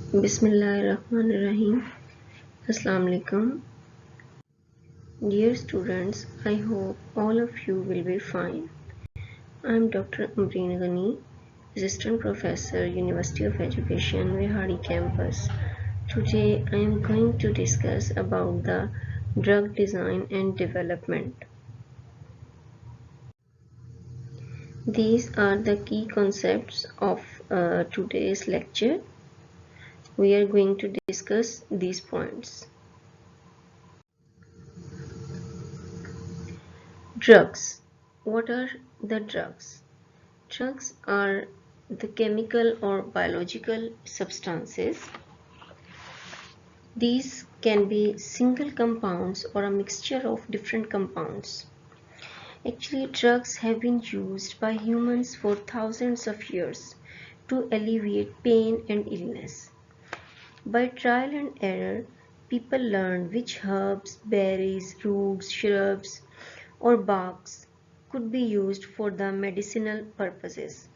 Bismillahirrahmanirrahim. Assalamu alaikum. Dear students, I hope all of you will be fine. I am Dr. Amreen Ghani, Assistant Professor, University of Education, Vihari Campus. Today I am going to discuss about the drug design and development. These are the key concepts of today's lecture. We are going to discuss these points. Drugs. What are the drugs? Drugs are the chemical or biological substances. These can be single compounds or a mixture of different compounds. Actually, drugs have been used by humans for thousands of years to alleviate pain and illness. By trial and error, people learned which herbs, berries, roots, shrubs, or barks could be used for the medicinal purposes.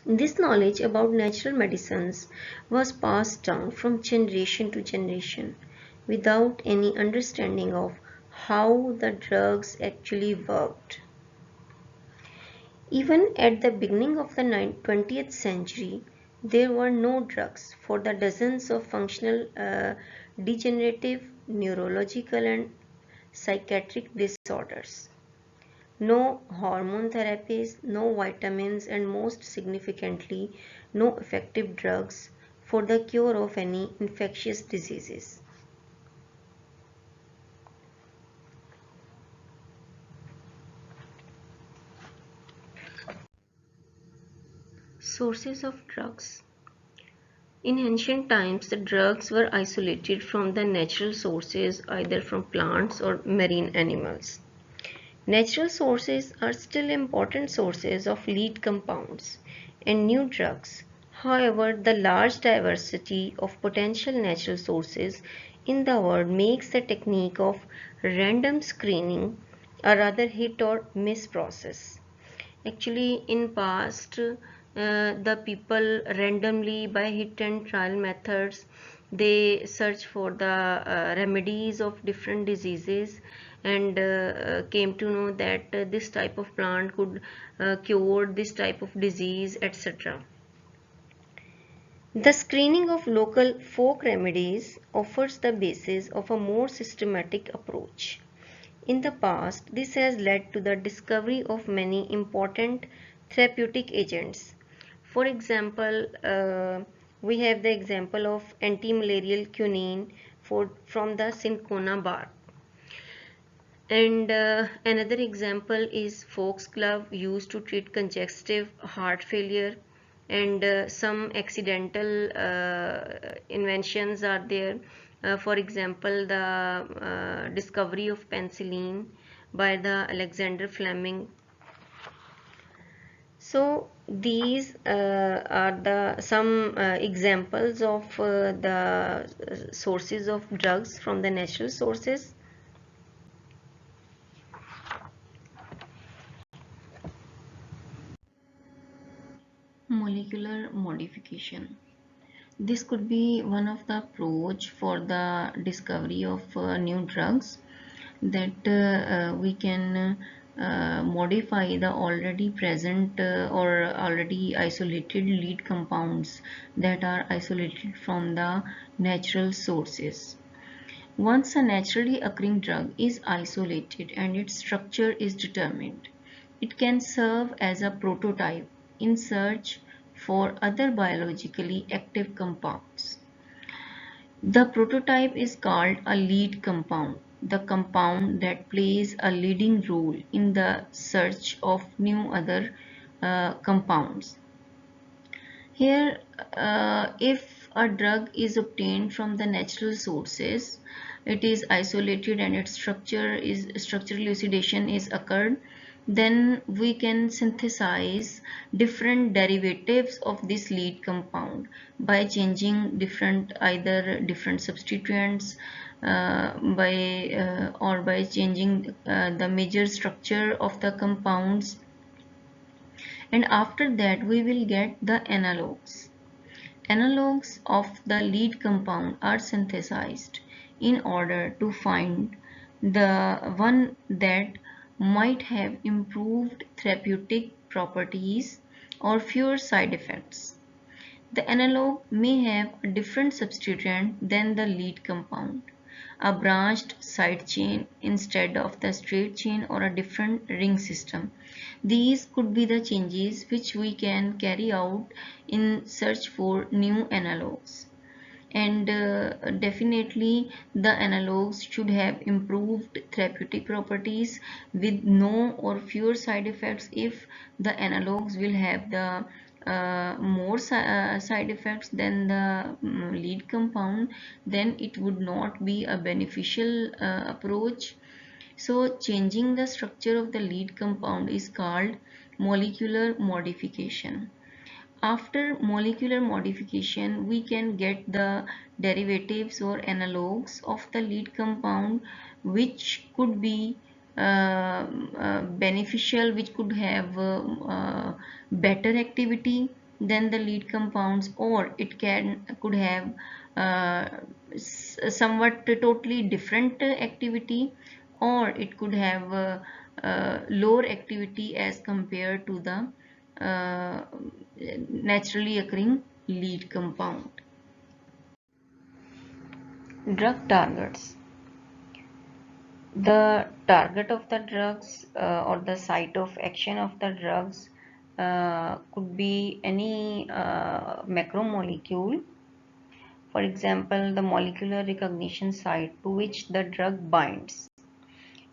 This knowledge about natural medicines was passed down from generation to generation without any understanding of how the drugs actually worked. Even at the beginning of the 20th century, there were no drugs for the dozens of functional, degenerative, neurological, and psychiatric disorders. No hormone therapies, no vitamins, and most significantly, no effective drugs for the cure of any infectious diseases. Sources of drugs. In ancient times, the drugs were isolated from the natural sources, either from plants or marine animals. Natural sources are still important sources of lead compounds and new drugs. However, the large diversity of potential natural sources in the world makes the technique of random screening a rather hit or miss process. Actually, in past, the people randomly by hit and trial methods, they search for the remedies of different diseases and came to know that this type of plant could cure this type of disease, etc. The screening of local folk remedies offers the basis of a more systematic approach. In the past, this has led to the discovery of many important therapeutic agents. For example, we have the example of anti-malarial quinine from the cinchona bark. And another example is foxglove used to treat congestive heart failure, and some accidental inventions are there. For example, the discovery of penicillin by the Alexander Fleming. So these are the some examples of the sources of drugs from the natural sources. Molecular modification. This could be one of the approach for the discovery of new drugs, that we can modify the already present or already isolated lead compounds that are isolated from the natural sources. Once a naturally occurring drug is isolated and its structure is determined, it can serve as a prototype in search for other biologically active compounds. The prototype is called a lead compound, the compound that plays a leading role in the search of new other compounds. Here, if a drug is obtained from the natural sources, it is isolated and its structural elucidation is occurred, then we can synthesize different derivatives of this lead compound by changing either different substituents, or by changing the major structure of the compounds, and after that we will get the analogues. Analogues of the lead compound are synthesized in order to find the one that might have improved therapeutic properties or fewer side effects. The analog may have a different substituent than the lead compound, a branched side chain instead of the straight chain, or a different ring system. These could be the changes which we can carry out in search for new analogs. And definitely the analogs should have improved therapeutic properties with no or fewer side effects. If the analogs will have the more side effects than the lead compound, then it would not be a beneficial approach. So changing the structure of the lead compound is called molecular modification. After molecular modification, we can get the derivatives or analogues of the lead compound, which could be beneficial, which could have better activity than the lead compounds, or it could have uh, somewhat totally different activity, or it could have lower activity as compared to the uh, naturally occurring lead compound. Drug targets. The target of the drugs or the site of action of the drugs could be any macromolecule. For example, the molecular recognition site to which the drug binds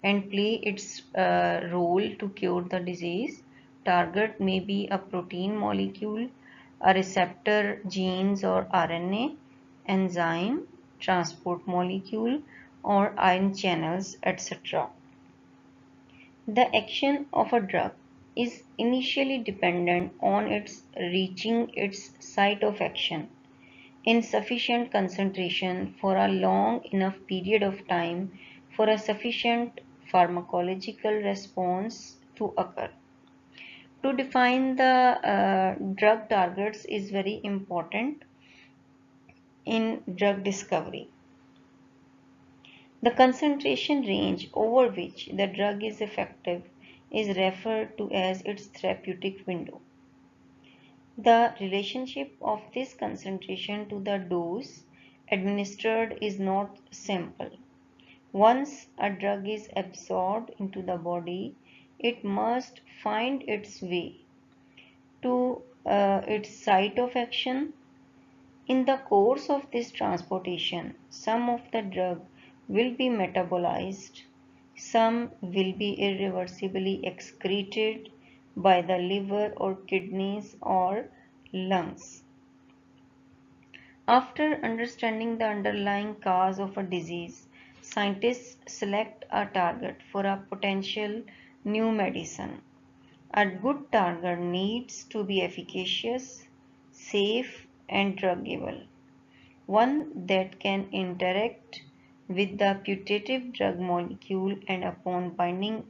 and play its role to cure the disease. Target may be a protein molecule, a receptor, genes or RNA, enzyme, transport molecule, or ion channels, etc. The action of a drug is initially dependent on its reaching its site of action in sufficient concentration for a long enough period of time for a sufficient pharmacological response to occur. To define the drug targets is very important in drug discovery. The concentration range over which the drug is effective is referred to as its therapeutic window. The relationship of this concentration to the dose administered is not simple. Once a drug is absorbed into the body, it must find its way to its site of action. In the course of this transportation, some of the drug will be metabolized, some will be irreversibly excreted by the liver or kidneys or lungs. After understanding the underlying cause of a disease, scientists select a target for a potential new medicine. A good target needs to be efficacious, safe, and druggable. One that can interact with the putative drug molecule and upon binding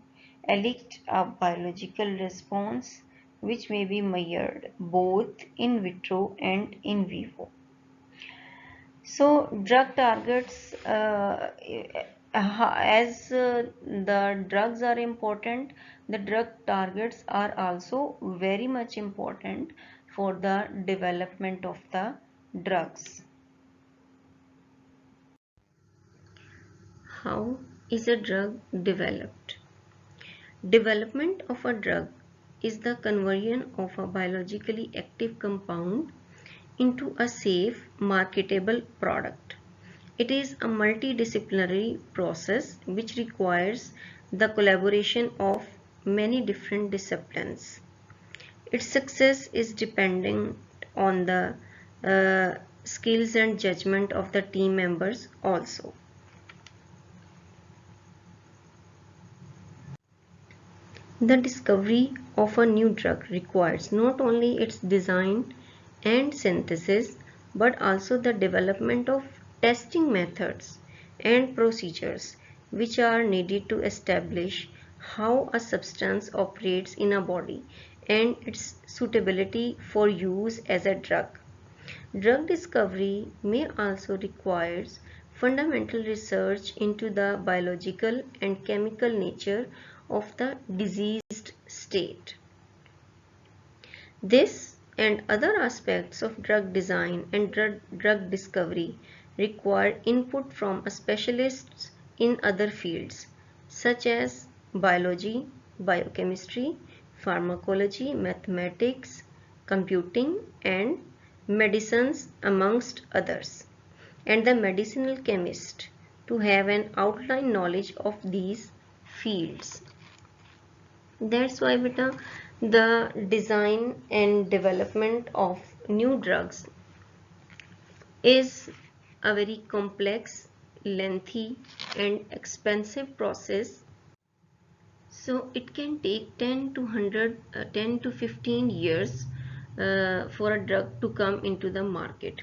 elicit a biological response which may be measured both in vitro and in vivo. So drug targets, the drugs are important, the drug targets are also very much important for the development of the drugs. How is a drug developed? Development of a drug is the conversion of a biologically active compound into a safe, marketable product. It is a multidisciplinary process which requires the collaboration of many different disciplines. Its success is dependent on the skills and judgment of the team members also. The discovery of a new drug requires not only its design and synthesis but also the development of testing methods and procedures which are needed to establish how a substance operates in a body and its suitability for use as a drug. Drug discovery may also require fundamental research into the biological and chemical nature of the diseased state. This and other aspects of drug design and drug discovery require input from specialists in other fields such as biology, biochemistry, pharmacology, mathematics, computing, and medicines, amongst others, and the medicinal chemist to have an outline knowledge of these fields. That's why beta, the design and development of new drugs is a very complex, lengthy and expensive process. So it can take 10 to 100, 10 to 15 years for a drug to come into the market.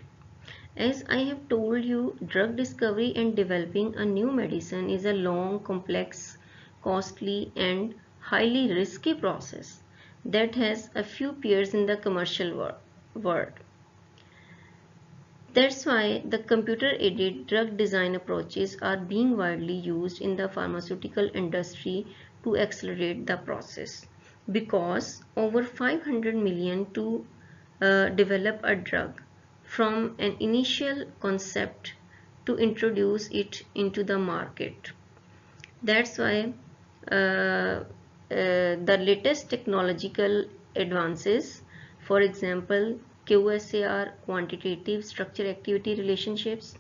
As I have told you, drug discovery and developing a new medicine is a long, complex, costly and highly risky process that has a few peers in the commercial world. That's why the computer-aided drug design approaches are being widely used in the pharmaceutical industry to accelerate the process. Because over 500 million to develop a drug from an initial concept to introduce it into the market. That's why the latest technological advances, for example, QSAR, quantitative structure activity relationships,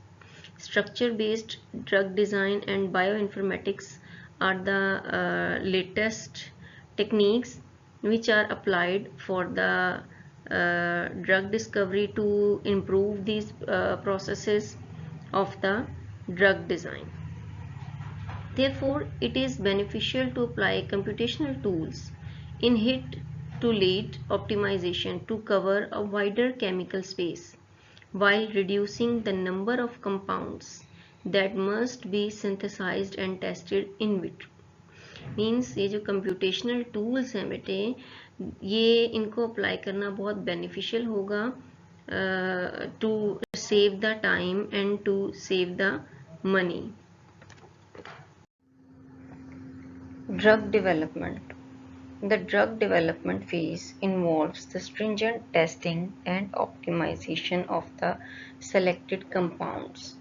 structure based drug design, and bioinformatics are the latest techniques which are applied for the drug discovery to improve these processes of the drug design. Therefore, it is beneficial to apply computational tools in hit to lead optimization to cover a wider chemical space while reducing the number of compounds that must be synthesized and tested in vitro. Means ये जो computational tools हैं बेटे, ये इनको apply करना बहुत beneficial होगा to save the time and to save the money. Drug development. The drug development phase involves the stringent testing and optimization of the selected compounds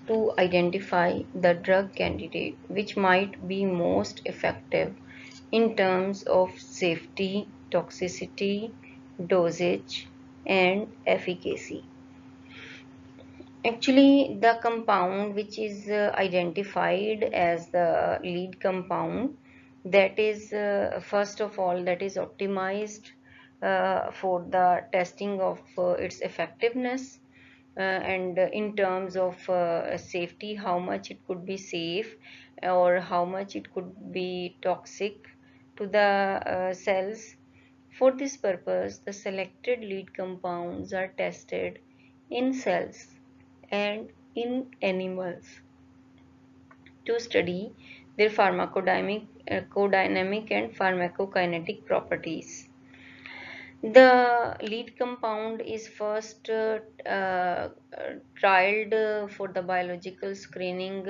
to identify the drug candidate which might be most effective in terms of safety, toxicity, dosage, and efficacy. Actually, the compound which is identified as the lead compound, that is first of all, that is optimized for the testing of its effectiveness and in terms of safety, how much it could be safe or how much it could be toxic to the cells. For this purpose, the selected lead compounds are tested in cells and in animals to study their pharmacodynamic and pharmacokinetic properties. The lead compound is first trialed for the biological screening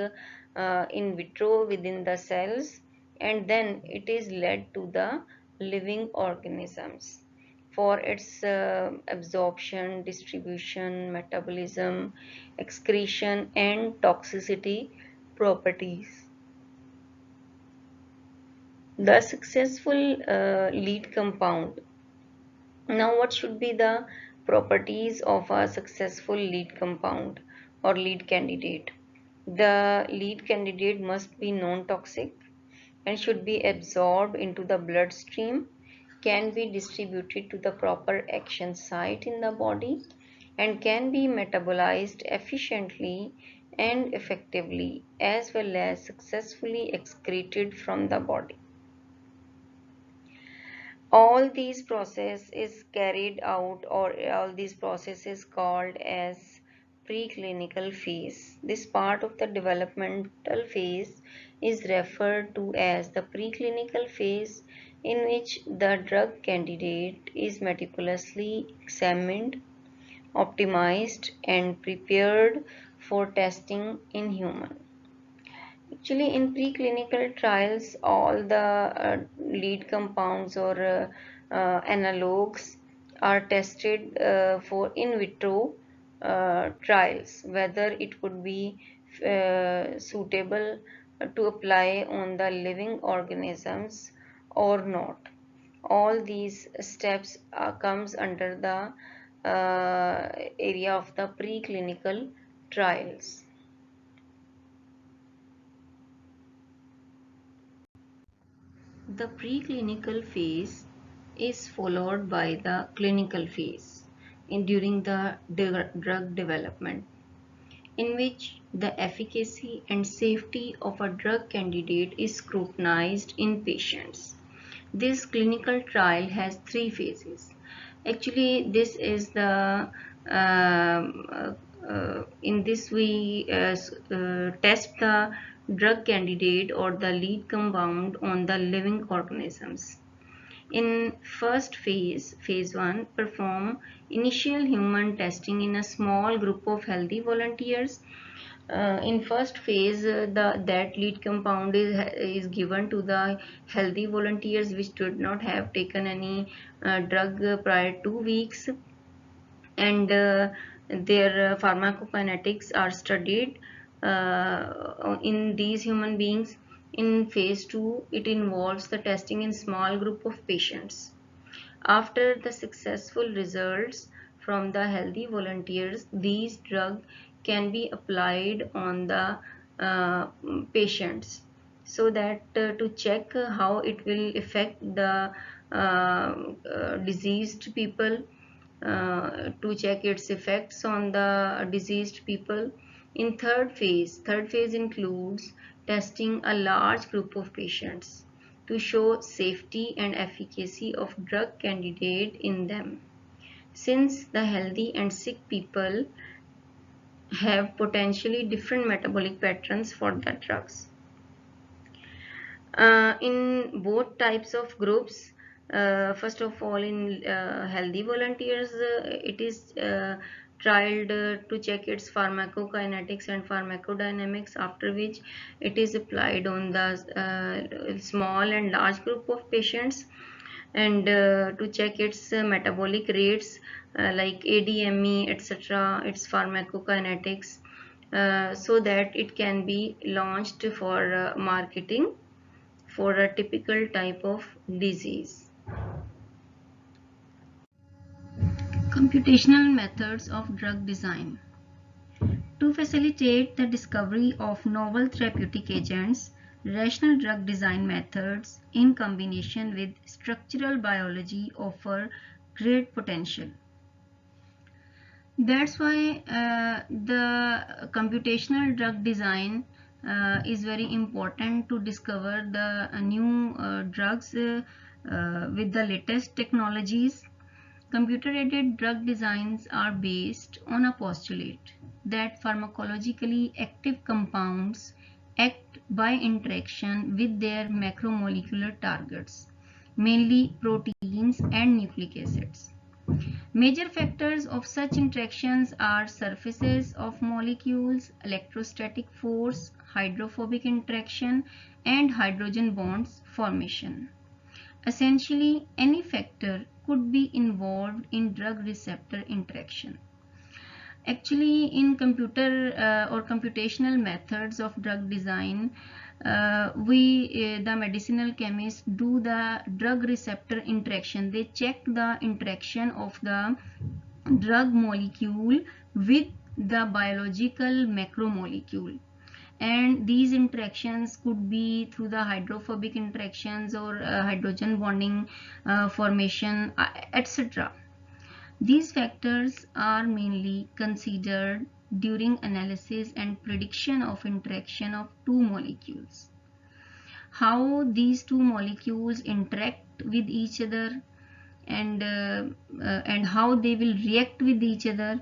in vitro within the cells, and then it is led to the living organisms for its absorption, distribution, metabolism, excretion, and toxicity properties. The successful lead compound. Now, what should be the properties of a successful lead compound or lead candidate? The lead candidate must be non-toxic and should be absorbed into the bloodstream, can be distributed to the proper action site in the body, and can be metabolized efficiently and effectively, as well as successfully excreted from the body. All these process is carried out, or all these processes called as preclinical phase. This part of the developmental phase is referred to as the preclinical phase, in which the drug candidate is meticulously examined, optimized and prepared for testing in human. Actually, in preclinical trials, all the lead compounds or analogues are tested for in vitro trials, whether it would be suitable to apply on the living organisms or not. All these steps comes under the area of the preclinical trials. The preclinical phase is followed by the clinical phase during the drug development, in which the efficacy and safety of a drug candidate is scrutinized in patients. This clinical trial has three phases. Actually, this is the in this we test the drug candidate or the lead compound on the living organisms. In first phase, phase 1, perform initial human testing in a small group of healthy volunteers. In first phase, that lead compound is given to the healthy volunteers which did not have taken any drug prior 2 weeks, and their pharmacokinetics are studied in these human beings. In phase 2, it involves the testing in small group of patients. After the successful results from the healthy volunteers, these drugs can be applied on the patients, so that to check how it will affect the diseased people, to check its effects on the diseased people. In third phase includes testing a large group of patients to show safety and efficacy of drug candidate in them, since the healthy and sick people have potentially different metabolic patterns for the drugs. In both types of groups, first of all, in healthy volunteers, it is trialed to check its pharmacokinetics and pharmacodynamics, after which it is applied on the small and large group of patients, and to check its metabolic rates like ADME, etc., its pharmacokinetics, so that it can be launched for marketing for a typical type of disease. Computational methods of drug design. To facilitate the discovery of novel therapeutic agents, rational drug design methods in combination with structural biology offer great potential. That's why the computational drug design is very important to discover the new drugs with the latest technologies. Computer-aided drug designs are based on a postulate that pharmacologically active compounds act by interaction with their macromolecular targets, mainly proteins and nucleic acids. Major factors of such interactions are surfaces of molecules, electrostatic force, hydrophobic interaction, and hydrogen bonds formation. Essentially, any factor could be involved in drug receptor interaction. Actually, in computer or computational methods of drug design, the medicinal chemists do the drug receptor interaction. They check the interaction of the drug molecule with the biological macromolecule, and these interactions could be through the hydrophobic interactions or hydrogen bonding formation, etc. These factors are mainly considered during analysis and prediction of interaction of two molecules. How these two molecules interact with each other, and how they will react with each other.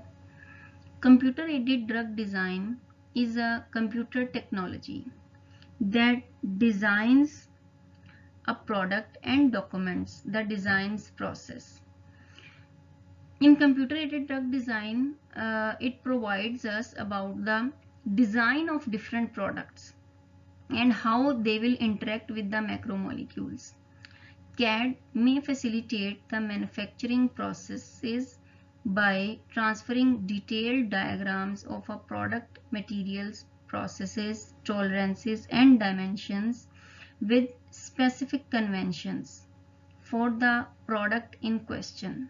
Computer-aided drug design is a computer technology that designs a product and documents the design's process. In computer aided drug design, it provides us about the design of different products and how they will interact with the macromolecules. CAD may facilitate the manufacturing processes by transferring detailed diagrams of a product, materials, processes, tolerances, and dimensions with specific conventions for the product in question.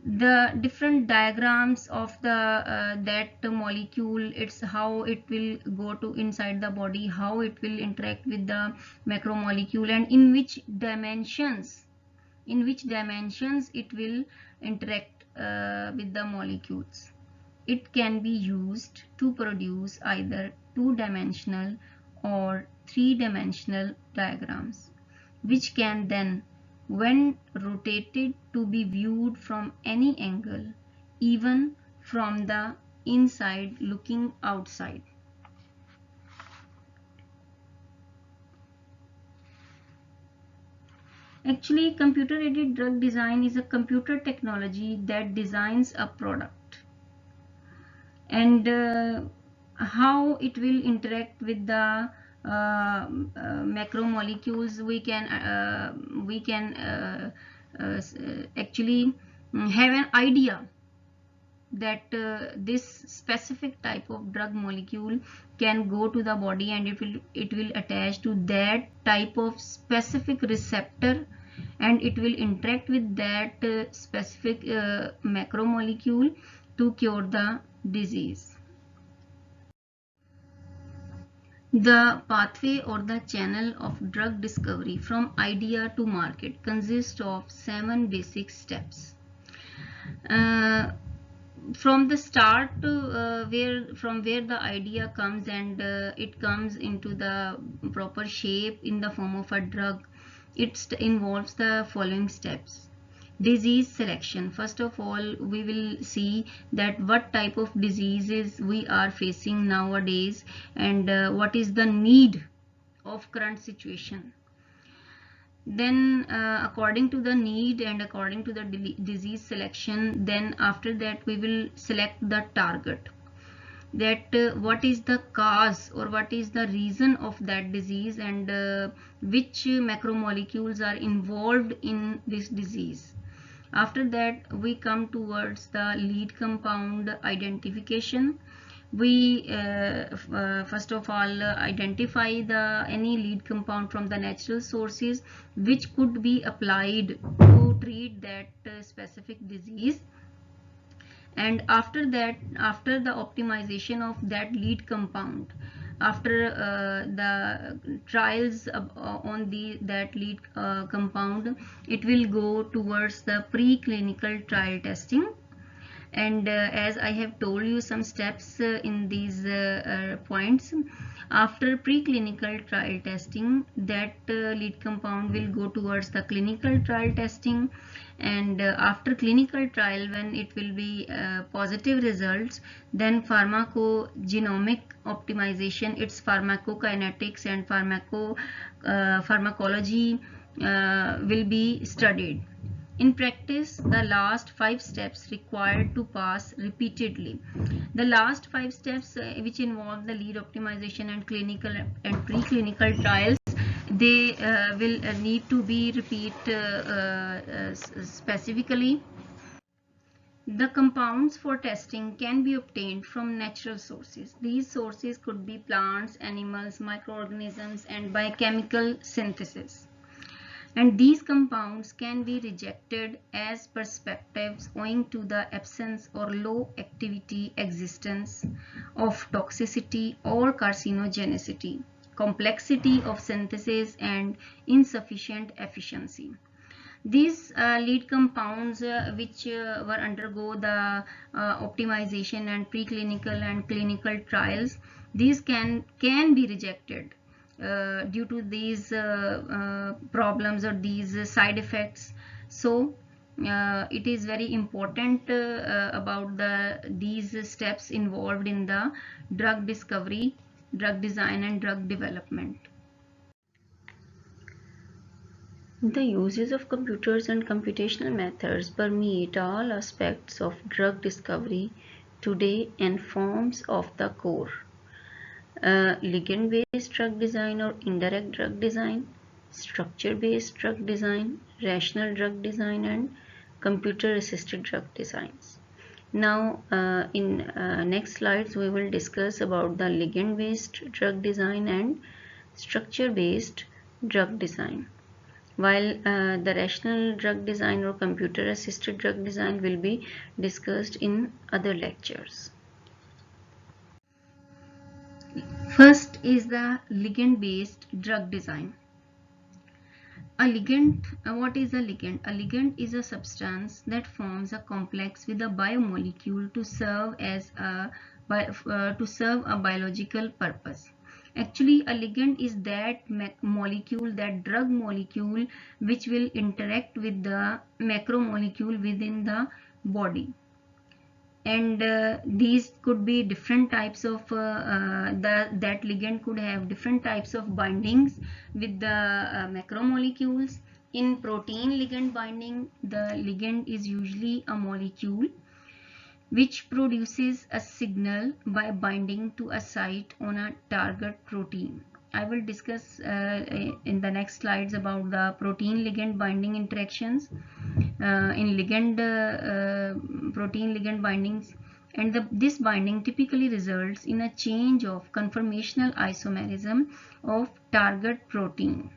The different diagrams of the that molecule, it's how it will go to inside the body, how it will interact with the macromolecule, and in which dimensions it will interact with the molecules. It can be used to produce either two-dimensional or three-dimensional diagrams, which can then, when rotated, to be viewed from any angle, even from the inside looking outside. Actually, computer-aided drug design is a computer technology that designs a product, and how it will interact with the macromolecules. We can actually have an idea that this specific type of drug molecule can go to the body, and it will attach to that type of specific receptor, and it will interact with that specific macromolecule to cure the disease. The pathway or the channel of drug discovery from idea to market consists of 7 basic steps. From the start, from where the idea comes, and it comes into the proper shape in the form of a drug, it involves the following steps. Disease selection. First of all, we will see that what type of diseases we are facing nowadays, and what is the need of current situation. Then according to the need and according to the disease selection, then after that we will select the target, that what is the cause or what is the reason of that disease, and which macromolecules are involved in this disease. After that we come towards the lead compound identification. We first of all identify the any lead compound from the natural sources which could be applied to treat that specific disease. And after that, after the optimization of that lead compound, after the trials on that lead compound, it will go towards the preclinical trial testing. And as I have told you some steps in these points, after preclinical trial testing, that lead compound will go towards the clinical trial testing. And after clinical trial, when it will be positive results, then pharmacogenomic optimization, its pharmacokinetics and pharmacology will be studied. In practice, the last 5 steps required to pass repeatedly. The last 5 steps which involve the lead optimization and clinical and preclinical trials, they will need to be specifically. The compounds for testing can be obtained from natural sources. These sources could be plants, animals, microorganisms, and by chemical synthesis. And these compounds can be rejected as perspectives owing to the absence or low activity, existence of toxicity or carcinogenicity, complexity of synthesis, and insufficient efficiency. These lead compounds which were undergo the optimization and preclinical and clinical trials, these can be rejected due to these problems or these side effects. So it is very important about these steps involved in the drug discovery, drug design, and drug development. The uses of computers and computational methods permeate all aspects of drug discovery today and forms of the core. Ligand-based drug design or indirect drug design, structure-based drug design, rational drug design, and computer-assisted drug designs. Now, in next slides, we will discuss about the ligand-based drug design and structure-based drug design. While the rational drug design or computer-assisted drug design will be discussed in other lectures. First is the ligand-based drug design. A ligand, what is a ligand? A ligand is a substance that forms a complex with a biomolecule to serve as to serve a biological purpose. Actually, a ligand is that molecule, that drug molecule, which will interact with the macromolecule within the body. And these could be different types of that ligand could have different types of bindings with the macromolecules. In protein ligand binding, the ligand is usually a molecule which produces a signal by binding to a site on a target protein. I will discuss in the next slides about the protein ligand binding interactions in protein ligand bindings, and this binding typically results in a change of conformational isomerism of target protein.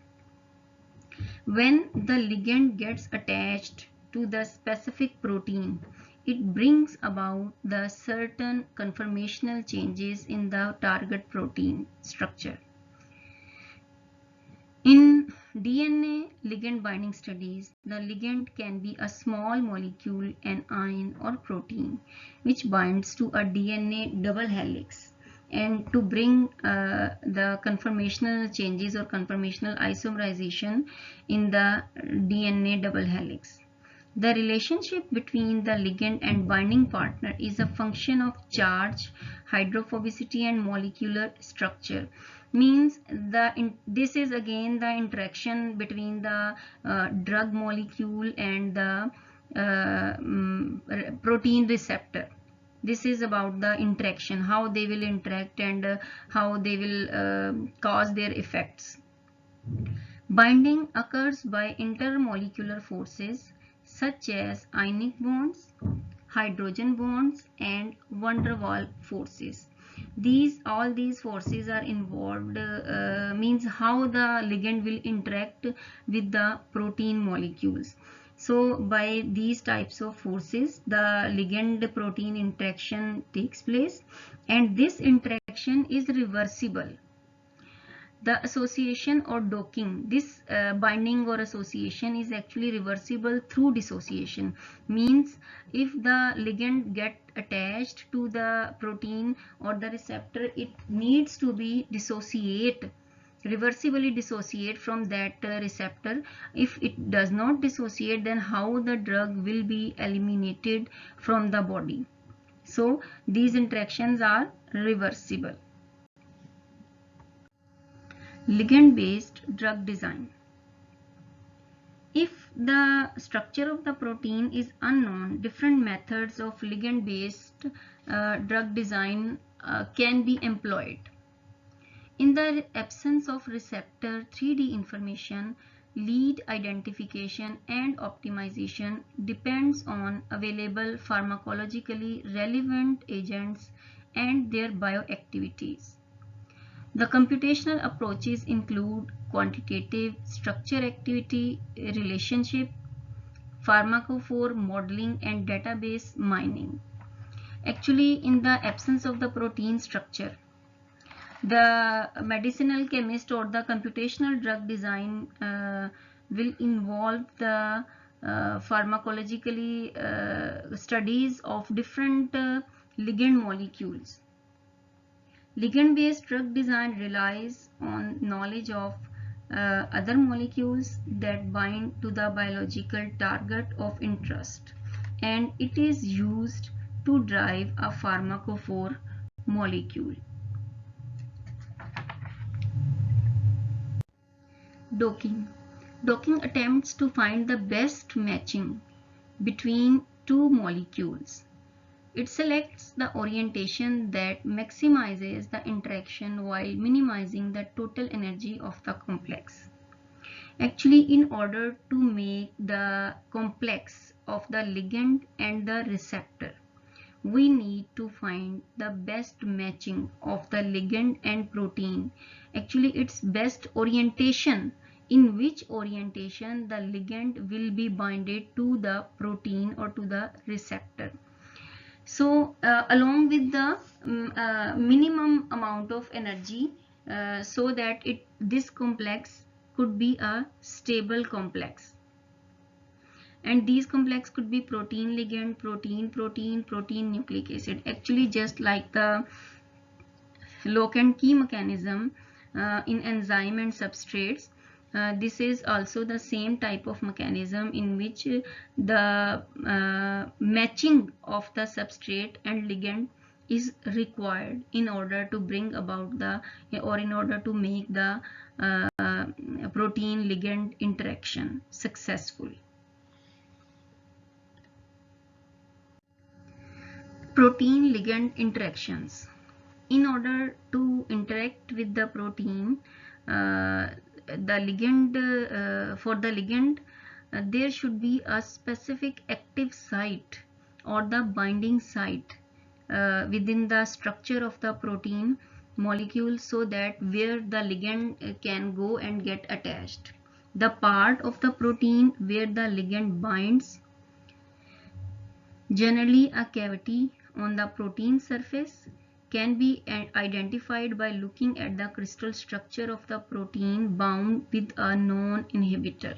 When the ligand gets attached to the specific protein, it brings about the certain conformational changes in the target protein structure. In DNA ligand binding studies, the ligand can be a small molecule, an ion or protein, which binds to a DNA double helix. And to bring the conformational changes or conformational isomerization in the DNA double helix. The relationship between the ligand and binding partner is a function of charge, hydrophobicity, and molecular structure. Means this is again the interaction between the drug molecule and the protein receptor. This is about the interaction, how they will interact and how they will cause their effects. Binding occurs by intermolecular forces such as ionic bonds, hydrogen bonds, and van der Waals forces. All these forces are involved, means how the ligand will interact with the protein molecules. So by these types of forces, the ligand protein interaction takes place, and this interaction is reversible. The association or docking, this binding or association is actually reversible through dissociation. Means if the ligand get attached to the protein or the receptor, it needs to be reversibly dissociate from that receptor. If it does not dissociate, then how the drug will be eliminated from the body. So these interactions are reversible. Ligand-based drug design. If the structure of the protein is unknown, different methods of ligand-based drug design can be employed. In the absence of receptor 3D information, lead identification and optimization depends on available pharmacologically relevant agents and their bioactivities. The computational approaches include quantitative structure-activity relationship, pharmacophore modeling, and database mining. Actually, in the absence of the protein structure, the medicinal chemist or the computational drug design will involve the pharmacologically studies of different ligand molecules. Ligand-based drug design relies on knowledge of other molecules that bind to the biological target of interest, and it is used to drive a pharmacophore molecule. Docking. Docking attempts to find the best matching between two molecules. It selects the orientation that maximizes the interaction while minimizing the total energy of the complex. Actually, in order to make the complex of the ligand and the receptor, we need to find the best matching of the ligand and protein. Actually, its best orientation, in which orientation the ligand will be binded to the protein or to the receptor. So along with the minimum amount of energy, so that this complex could be a stable complex, and these complex could be protein ligand, protein nucleic acid. Actually, just like the lock and key mechanism in enzyme and substrates, this is also the same type of mechanism in which the matching of the substrate and ligand is required in order to bring about the, or in order to make the protein ligand interaction successful. Protein ligand interactions. In order to interact with the protein, the ligand for the ligand, there should be a specific active site or the binding site within the structure of the protein molecule, so that where the ligand can go and get attached. The part of the protein where the ligand binds, generally a cavity on the protein surface, can be identified by looking at the crystal structure of the protein bound with a known inhibitor.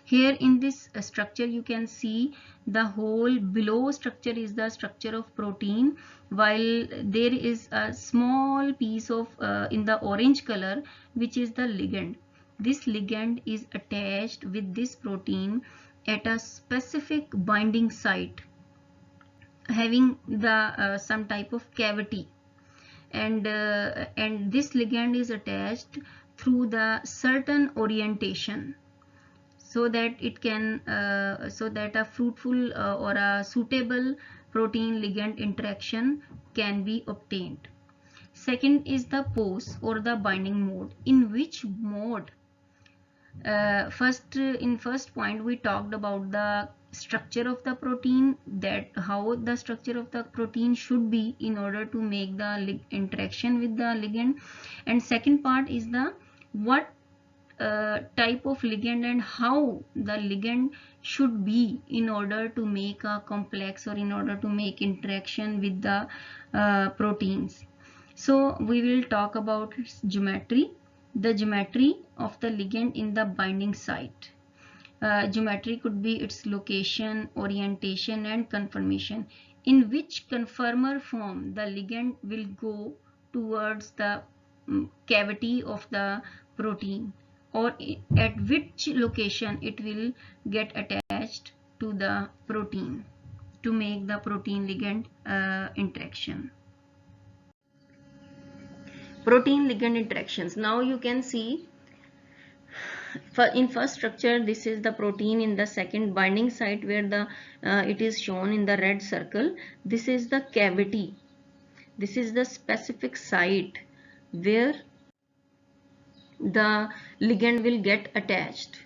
Here in this structure you can see the whole below structure is the structure of protein, while there is a small piece of in the orange color, which is the ligand. This ligand is attached with this protein at a specific binding site, having the some type of cavity, and this ligand is attached through the certain orientation, so that it can so that a fruitful or a suitable protein ligand interaction can be obtained. Second is the pose or the binding mode. In which mode? In first point we talked about the structure of the protein, that how the structure of the protein should be in order to make the interaction with the ligand, and second part is the what type of ligand and how the ligand should be in order to make a complex or in order to make interaction with the proteins. So we will talk about its geometry, the geometry of the ligand in the binding site. Geometry could be its location, orientation and conformation. In which conformer form the ligand will go towards the cavity of the protein, or at which location it will get attached to the protein to make the protein ligand interaction. Protein ligand interactions. Now you can see in first structure this is the protein, in the second binding site where the it is shown in the red circle, this is the cavity, this is the specific site where the ligand will get attached.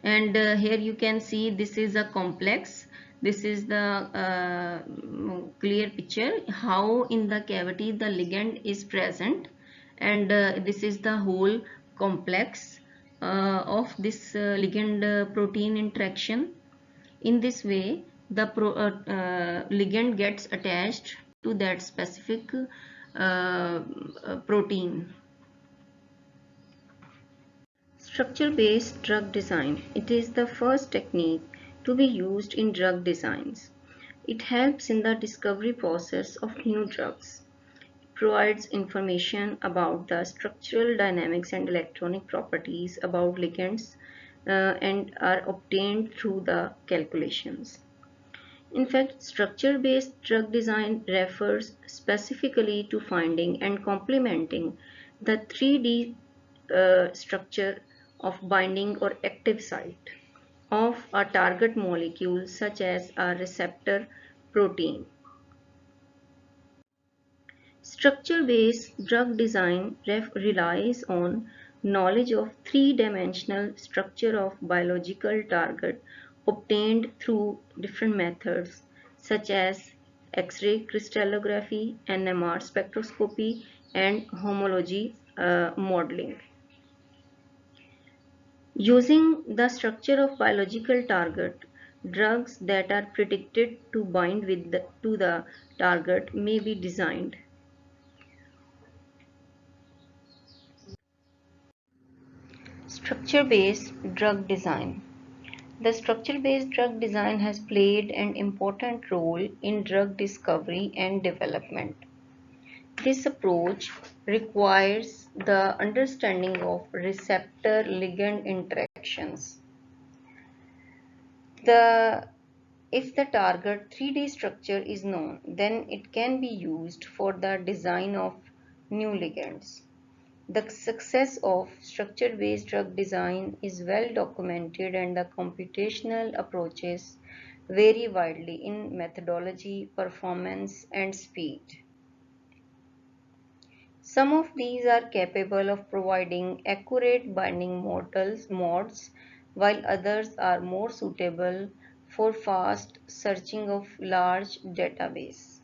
And here you can see this is a complex, this is the clear picture how in the cavity the ligand is present, and this is the whole complex of this ligand protein interaction. In this way the ligand gets attached to that specific protein. Structure-based drug design. It is the first technique to be used in drug designs. It helps in the discovery process of new drugs. It provides information about the structural dynamics and electronic properties about ligands and are obtained through the calculations. In fact, structure-based drug design refers specifically to finding and complementing the 3D structure of binding or active site of a target molecule such as a receptor protein. Structure-based drug design relies on knowledge of three-dimensional structure of biological target obtained through different methods such as X-ray crystallography, NMR spectroscopy, and homology modeling. Using the structure of biological target, drugs that are predicted to bind to the target may be designed. Structure-based drug design. The structure-based drug design has played an important role in drug discovery and development. This approach requires the understanding of receptor-ligand interactions. If the target 3D structure is known, then it can be used for the design of new ligands. The success of structure-based drug design is well documented, and the computational approaches vary widely in methodology, performance, and speed. Some of these are capable of providing accurate binding modes, while others are more suitable for fast searching of large database.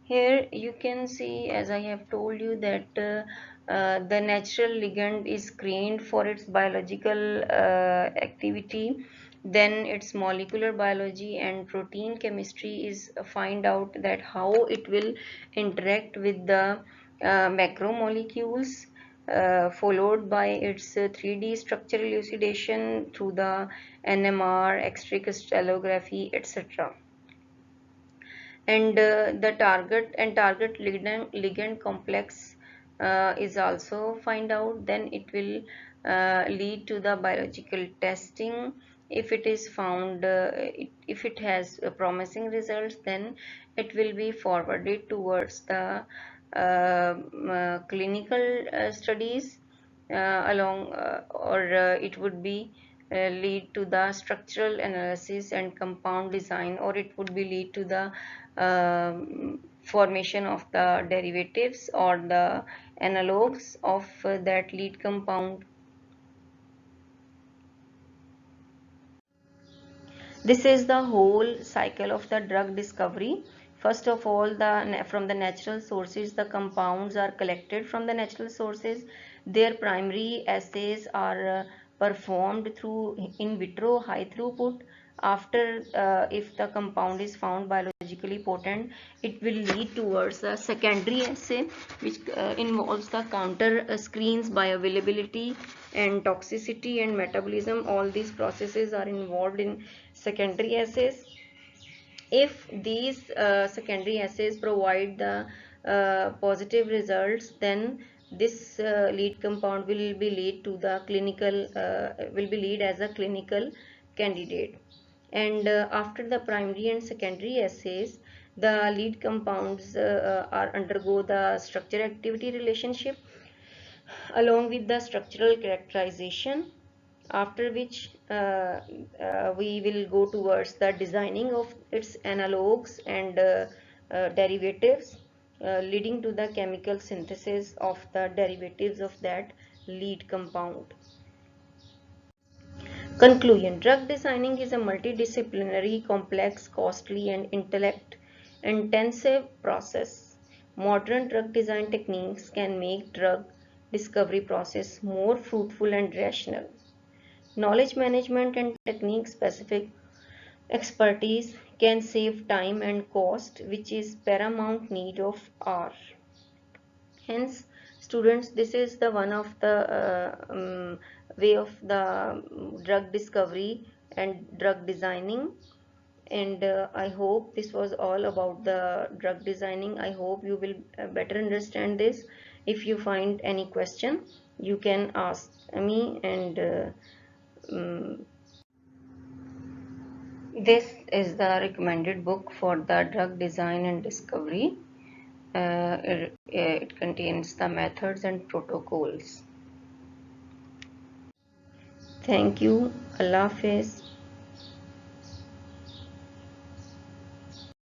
Here you can see, as I have told you, that the natural ligand is screened for its biological activity, then its molecular biology and protein chemistry is find out that how it will interact with the macromolecules, followed by its 3D structural elucidation through the NMR, X-ray crystallography, etc. And the target ligand complex is also find out, then it will lead to the biological testing. If it is found, if it has promising results, then it will be forwarded towards the clinical studies along or it would be lead to the structural analysis and compound design, or it would be lead to the formation of the derivatives or the analogues of that lead compound. This is the whole cycle of the drug discovery. First of all, from the natural sources, the compounds are collected from the natural sources. Their primary assays are performed through in vitro high throughput. After, if the compound is found biologically potent, it will lead towards a secondary assay, which involves the counter screens, bioavailability and toxicity and metabolism. All these processes are involved in secondary assays. If these secondary assays provide the positive results, then this lead compound will be lead to the clinical will be lead as a clinical candidate. And after the primary and secondary assays, the lead compounds are undergo the structure activity relationship along with the structural characterization, after which we will go towards the designing of its analogues and derivatives, leading to the chemical synthesis of the derivatives of that lead compound. Conclusion: drug designing is a multidisciplinary, complex, costly, and intellect intensive process. Modern drug design techniques can make drug discovery process more fruitful and rational. Knowledge management and technique specific expertise can save time and cost, which is paramount need of R. Hence, students, this is the one of the way of the drug discovery and drug designing. And I hope this was all about the drug designing. I hope you will better understand this. If you find any question, you can ask me, and this is the recommended book for the drug design and discovery. It contains the methods and protocols. Thank you. Allah Hafiz.